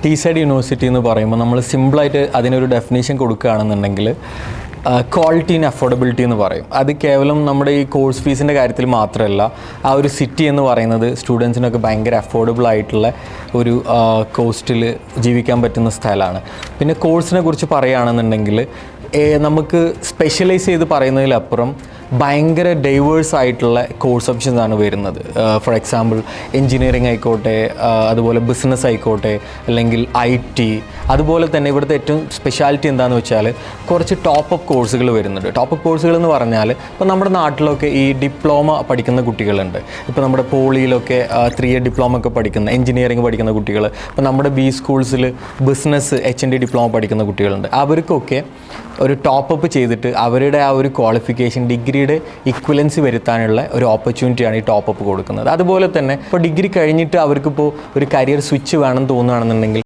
ടീസൈഡ് university എന്ന് പറയുമ്പോൾ നമ്മൾ സിമ്പിളായിട്ട് അതിനൊരു ഡെഫിനേഷൻ കൊടുക്കുകയാണെന്നുണ്ടെങ്കിൽ ക്വാളിറ്റി ആൻഡ് അഫോർഡബിലിറ്റി എന്ന് പറയും. അത് കേവലം നമ്മുടെ ഈ കോഴ്സ് ഫീസിൻ്റെ കാര്യത്തിൽ മാത്രമല്ല, ആ ഒരു സിറ്റി എന്ന് പറയുന്നത് സ്റ്റുഡൻസിനൊക്കെ ഭയങ്കര അഫോർഡബിൾ ആയിട്ടുള്ള ഒരു കോസ്റ്റിൽ ജീവിക്കാൻ പറ്റുന്ന സ്ഥലമാണ്. പിന്നെ കോഴ്സിനെ കുറിച്ച് പറയുകയാണെന്നുണ്ടെങ്കിൽ നമുക്ക് സ്പെഷ്യലൈസ് ചെയ്ത് പറയുന്നതിലപ്പുറം ഭയങ്കര ഡൈവേഴ്സ് ആയിട്ടുള്ള കോഴ്സ് ഓപ്ഷൻസ് ആണ് വരുന്നത്. ഫോർ എക്സാമ്പിൾ എൻജിനീയറിംഗ് ആയിക്കോട്ടെ, അതുപോലെ ബിസിനസ് ആയിക്കോട്ടെ, അല്ലെങ്കിൽ IT. അതുപോലെ തന്നെ ഇവിടുത്തെ ഏറ്റവും സ്പെഷ്യാലിറ്റി എന്താണെന്ന് വെച്ചാൽ കുറച്ച് ടോപ്പ് കോഴ്സുകൾ വരുന്നുണ്ട്. ടോപ്പ് കോഴ്സുകൾ എന്ന് പറഞ്ഞാൽ ഇപ്പോൾ നമ്മുടെ നാട്ടിലൊക്കെ ഈ ഡിപ്ലോമ പഠിക്കുന്ന കുട്ടികളുണ്ട്. ഇപ്പോൾ നമ്മുടെ പോളിയിലൊക്കെ 3 ഇയർ ഡിപ്ലോമ ഒക്കെ പഠിക്കുന്ന എൻജിനീയറിംഗ് പഠിക്കുന്ന കുട്ടികൾ, ഇപ്പോൾ നമ്മുടെ B സ്കൂൾസിൽ ബിസിനസ് HND ഡിപ്ലോമ പഠിക്കുന്ന കുട്ടികളുണ്ട്. അവർക്കൊക്കെ ഒരു ടോപ്പപ്പ് ചെയ്തിട്ട് അവരുടെ ആ ഒരു ക്വാളിഫിക്കേഷൻ ഡിഗ്രിയുടെ ഇക്വലൻസി വരുത്താനുള്ള ഒരു ഓപ്പർച്യൂണിറ്റിയാണ് ഈ ടോപ്പപ്പ് കൊടുക്കുന്നത്. അതുപോലെ തന്നെ ഇപ്പോൾ ഡിഗ്രി കഴിഞ്ഞിട്ട് അവർക്കിപ്പോൾ ഒരു കരിയർ സ്വിച്ച് വേണം തോന്നുകയാണെന്നുണ്ടെങ്കിൽ